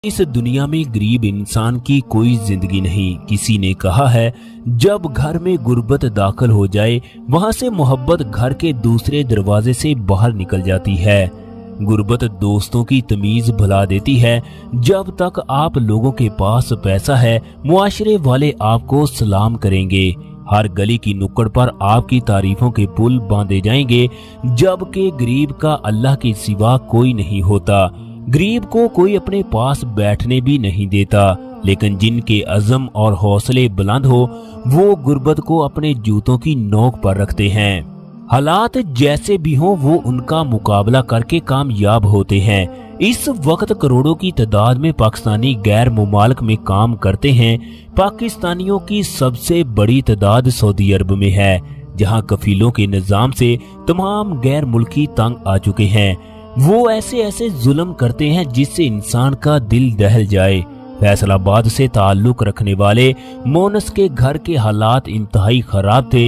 इस दुनिया में गरीब इंसान की कोई जिंदगी नहीं। किसी ने कहा है, जब घर में गुर्बत दाखिल हो जाए वहां से मोहब्बत घर के दूसरे दरवाजे से बाहर निकल जाती है। गुर्बत दोस्तों की तमीज भुला देती है। जब तक आप लोगों के पास पैसा है, मुआशरे वाले आपको सलाम करेंगे। हर गली की नुक्कड़ पर आपकी तारीफों के पुल बांधे जाएंगे, जबकि गरीब का अल्लाह के सिवा कोई नहीं होता। गरीब को कोई अपने पास बैठने भी नहीं देता, लेकिन जिनके अज़म और हौसले बुलंद हो वो गुर्बत को अपने जूतों की नोक पर रखते हैं। हालात जैसे भी हों वो उनका मुकाबला करके कामयाब होते हैं। इस वक्त करोड़ों की तादाद में पाकिस्तानी गैर मुमालिक में काम करते हैं। पाकिस्तानियों की सबसे बड़ी तादाद सऊदी अरब में है, जहां कफीलों के निजाम से तमाम गैर मुल्की तंग आ चुके हैं। वो ऐसे जुल्म करते हैं जिससे इंसान का दिल दहल जाए। फैसलाबाद से ताल्लुक रखने वाले मोनस के घर के हालात इंतहाई खराब थे।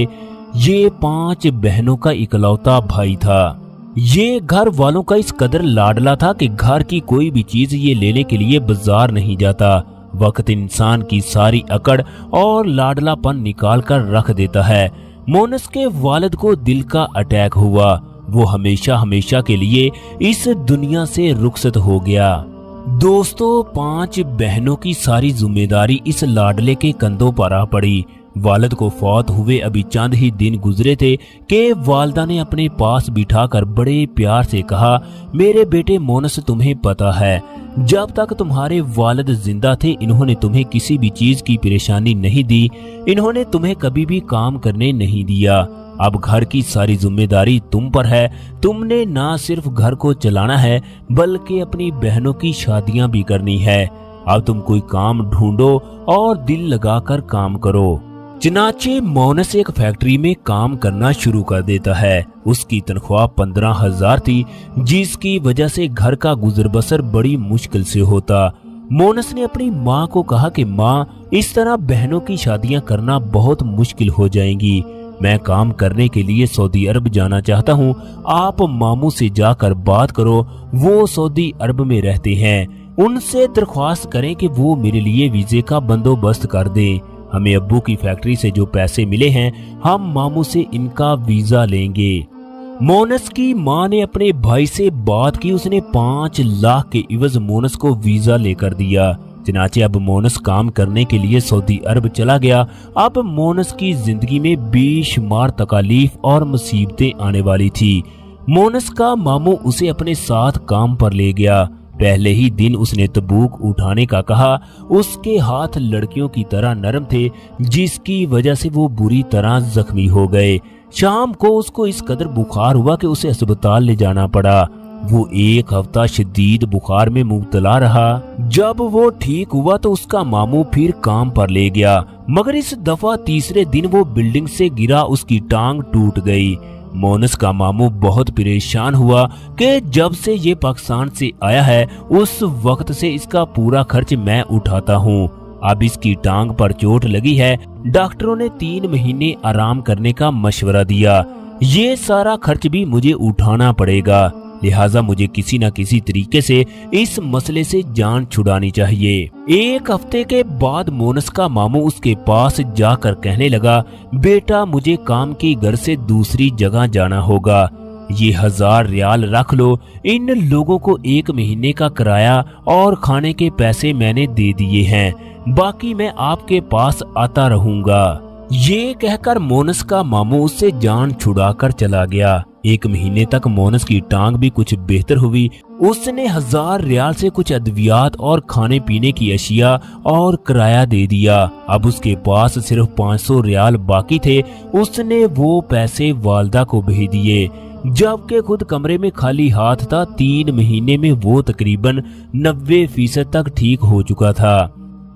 ये 5 बहनों का इकलौता भाई था। ये घर वालों का इस कदर लाडला था कि घर की कोई भी चीज ये लेने के लिए बाजार नहीं जाता। वक्त इंसान की सारी अकड़ और लाडलापन निकाल कर रख देता है। मोनस के वालिद को दिल का अटैक हुआ। वो हमेशा के लिए इस दुनिया से रुखसत हो गया। दोस्तों, 5 बहनों की सारी जिम्मेदारी इस लाडले के कंधों पर आ पड़ी। वालिद को फौत हुए अभी चंद ही दिन गुजरे थे कि वालिदा ने अपने पास बिठाकर बड़े प्यार से कहा, मेरे बेटे मोनस, तुम्हें पता है जब तक तुम्हारे वालिद जिंदा थे इन्होंने तुम्हें किसी भी चीज की परेशानी नहीं दी। इन्होंने तुम्हें कभी भी काम करने नहीं दिया। अब घर की सारी जिम्मेदारी तुम पर है। तुमने ना सिर्फ घर को चलाना है बल्कि अपनी बहनों की शादियां भी करनी है। अब तुम कोई काम ढूंढो और दिल लगाकर काम करो। चनाचे मोनस एक फैक्ट्री में काम करना शुरू कर देता है। उसकी तनख्वाह 15,000 थी, जिसकी वजह से घर का गुजर बसर बड़ी मुश्किल से होता। मोनस ने अपनी माँ को कहा कि माँ, इस तरह बहनों की शादियां करना बहुत मुश्किल हो जाएंगी। मैं काम करने के लिए सऊदी अरब जाना चाहता हूँ। आप मामू से जाकर बात करो, वो सऊदी अरब में रहते हैं। उनसे दरख्वास्त करें कि वो मेरे लिए वीजे का बंदोबस्त कर दें। हमें अब्बू की फैक्ट्री से जो पैसे मिले हैं हम मामू से इनका वीजा लेंगे। मोनस की माँ ने अपने भाई से बात की। उसने 5 लाख के इवज मोनस को वीजा लेकर दिया। चनाचे अब मोनस काम करने के लिए सऊदी अरब चला गया। अब मोनस की जिंदगी में बेशुमार तकालीफ और मुसीबतें आने वाली थी। मोनस का मामू उसे अपने साथ काम पर ले गया। पहले ही दिन उसने तबूक उठाने का कहा। उसके हाथ लड़कियों की तरह नरम थे, जिसकी वजह से वो बुरी तरह जख्मी हो गए। शाम को उसको इस कदर बुखार हुआ कि उसे अस्पताल ले जाना पड़ा। वो 1 हफ्ता शदीद बुखार में मुब्तला रहा। जब वो ठीक हुआ तो उसका मामू फिर काम पर ले गया, मगर इस दफा तीसरे दिन वो बिल्डिंग से गिरा, उसकी टांग टूट गई। मोनस का मामू बहुत परेशान हुआ कि जब से ये पाकिस्तान से आया है उस वक्त से इसका पूरा खर्च मैं उठाता हूँ। अब इसकी टांग पर चोट लगी है। डॉक्टरों ने 3 महीने आराम करने का मशवरा दिया। ये सारा खर्च भी मुझे उठाना पड़ेगा, लिहाजा मुझे किसी न किसी तरीके से इस मसले से जान छुड़ानी चाहिए। 1 हफ्ते के बाद मोनस का मामू उसके पास जाकर कहने लगा, बेटा, मुझे काम की घर से दूसरी जगह जाना होगा। ये 1000 रियाल रख लो। इन लोगों को 1 महीने का किराया और खाने के पैसे मैंने दे दिए हैं, बाकी मैं आपके पास आता रहूंगा। ये कहकर मोनस का मामू उससे जान छुड़ाकर चला गया। 1 महीने तक मोनस की टांग भी कुछ बेहतर हुई। उसने 1000 रियाल से कुछ अद्वियात और खाने पीने की अशिया और किराया दे दिया। अब उसके पास सिर्फ 500 रियाल बाकी थे। उसने वो पैसे वालदा को भेज दिए, जबकि खुद कमरे में खाली हाथ था। 3 महीने में वो तकरीबन 90% तक ठीक हो चुका था।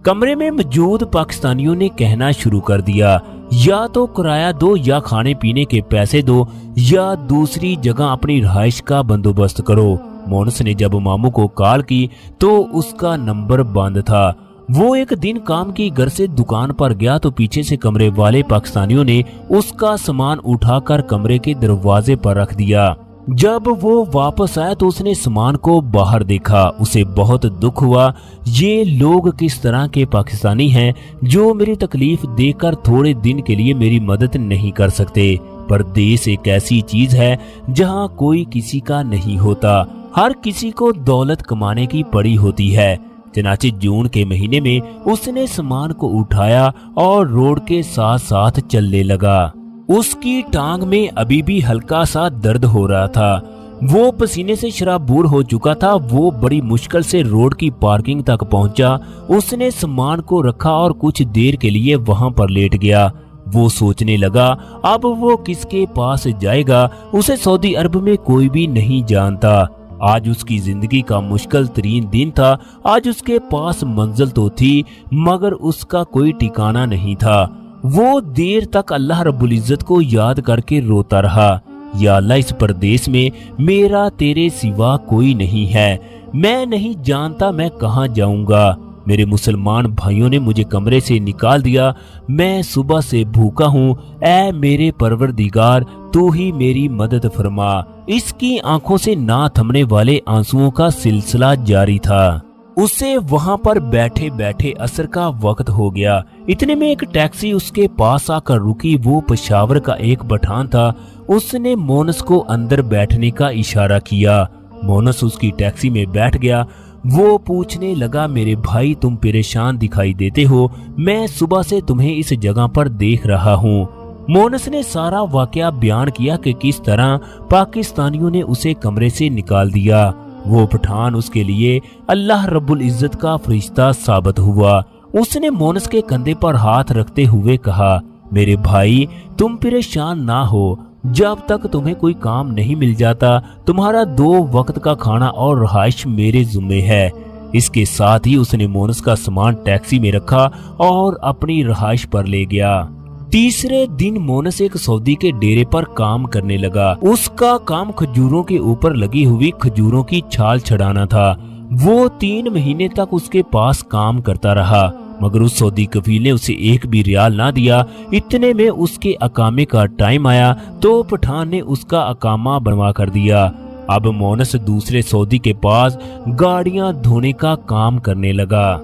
कमरे में मौजूद पाकिस्तानियों ने कहना शुरू कर दिया, या तो किराया दो या खाने पीने के पैसे दो या दूसरी जगह अपनी रहाइश का बंदोबस्त करो। मोनस ने जब मामू को कॉल की तो उसका नंबर बंद था। वो एक दिन काम की घर से दुकान पर गया तो पीछे से कमरे वाले पाकिस्तानियों ने उसका सामान उठाकर कमरे के दरवाजे पर रख दिया। जब वो वापस आया तो उसने सामान को बाहर देखा। उसे बहुत दुख हुआ, ये लोग किस तरह के पाकिस्तानी हैं जो मेरी तकलीफ देखकर थोड़े दिन के लिए मेरी मदद नहीं कर सकते। परदेश एक ऐसी चीज है जहाँ कोई किसी का नहीं होता, हर किसी को दौलत कमाने की पड़ी होती है। चनाचे जून के महीने में उसने सामान को उठाया और रोड के साथ साथ चलने लगा। उसकी टांग में अभी भी हल्का सा दर्द हो रहा था, वो पसीने से शराबूर हो चुका था। वो बड़ी मुश्किल से रोड की पार्किंग तक पहुंचा। उसने सामान को रखा और कुछ देर के लिए वहां पर लेट गया। वो सोचने लगा अब वो किसके पास जाएगा, उसे सऊदी अरब में कोई भी नहीं जानता। आज उसकी जिंदगी का मुश्किल तरीन दिन था। आज उसके पास मंजिल तो थी मगर उसका कोई ठिकाना नहीं था। वो देर तक अल्लाह रब्बुल इज्जत को याद करके रोता रहा, या अल्लाह इस परदेश में मेरा तेरे सिवा कोई नहीं है, मैं नहीं जानता मैं कहाँ जाऊंगा। मेरे मुसलमान भाइयों ने मुझे कमरे से निकाल दिया, मैं सुबह से भूखा हूँ, ऐ मेरे परवरदिगार तू ही मेरी मदद फरमा। इसकी आंखों से ना थमने वाले आंसुओं का सिलसिला जारी था। उसे वहां पर बैठे बैठे असर का वक्त हो गया। इतने में एक टैक्सी उसके पास आकर रुकी। वो पेशावर का एक पठान था। उसने मोनस को अंदर बैठने का इशारा किया। मोनस उसकी टैक्सी में बैठ गया। वो पूछने लगा मेरे भाई तुम परेशान दिखाई देते हो, मैं सुबह से तुम्हें इस जगह पर देख रहा हूँ। मोनस ने सारा वाकया बयान किया कि किस तरह पाकिस्तानियों ने उसे कमरे से निकाल दिया। वो पठान उसके लिए अल्लाह रब्बुल इज्जत का फरिश्ता साबित हुआ। उसने मोनस के कंधे पर हाथ रखते हुए कहा मेरे भाई तुम परेशान ना हो, जब तक तुम्हें कोई काम नहीं मिल जाता तुम्हारा 2 वक्त का खाना और रहाइश मेरे जुम्मे है। इसके साथ ही उसने मोनस का सामान टैक्सी में रखा और अपनी रहाइश पर ले गया। तीसरे दिन मोनस एक सऊदी के डेरे पर काम करने लगा। उसका काम खजूरों के ऊपर लगी हुई खजूरों की छाल छड़ाना था। वो 3 महीने तक उसके पास काम करता रहा मगर उस सऊदी कफील ने उसे एक भी रियाल ना दिया। इतने में उसके अकामे का टाइम आया तो पठान ने उसका अकामा बनवा कर दिया। अब मोनस दूसरे सऊदी के पास गाड़ियां धोने का काम करने लगा।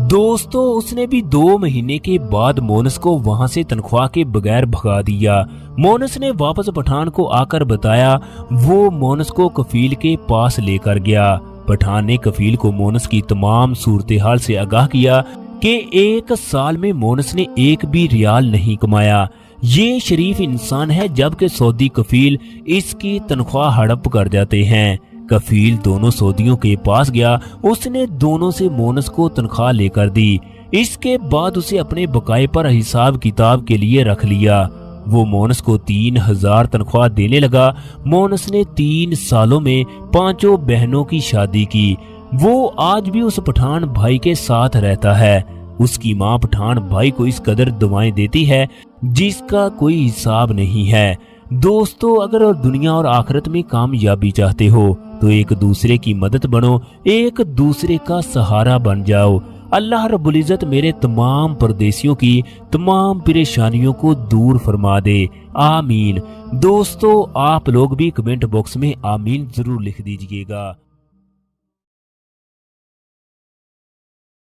दोस्तों उसने भी 2 महीने के बाद मोनस को वहां से तनख्वाह के बगैर भगा दिया। मोनस ने वापस पठान को आकर बताया। वो मोनस को कफील के पास लेकर गया। पठान ने कफील को मोनस की तमाम सूरत हाल से आगाह किया कि 1 साल में मोनस ने एक भी रियाल नहीं कमाया। ये शरीफ इंसान है जबकि सऊदी कफील इसकी तनख्वाह हड़प कर जाते हैं। कफील दोनों सऊदियों के पास गया। उसने दोनों से मोनस को तनख्वाह लेकर दी। इसके बाद उसे अपने बकाये पर हिसाब किताब के लिए रख लिया। वो मोनस को 3000 तनख्वाह देने लगा। मोनस ने 3 सालों में 5 बहनों की शादी की। वो आज भी उस पठान भाई के साथ रहता है। उसकी माँ पठान भाई को इस कदर दुआएं देती है जिसका कोई हिसाब नहीं है। दोस्तों अगर दुनिया और आखिरत में कामयाबी चाहते हो तो एक दूसरे की मदद बनो, एक दूसरे का सहारा बन जाओ। अल्लाह रब्बुल इज्जत मेरे तमाम परदेसियों की तमाम परेशानियों को दूर फरमा दे, आमीन। दोस्तों आप लोग भी कमेंट बॉक्स में आमीन जरूर लिख दीजिएगा।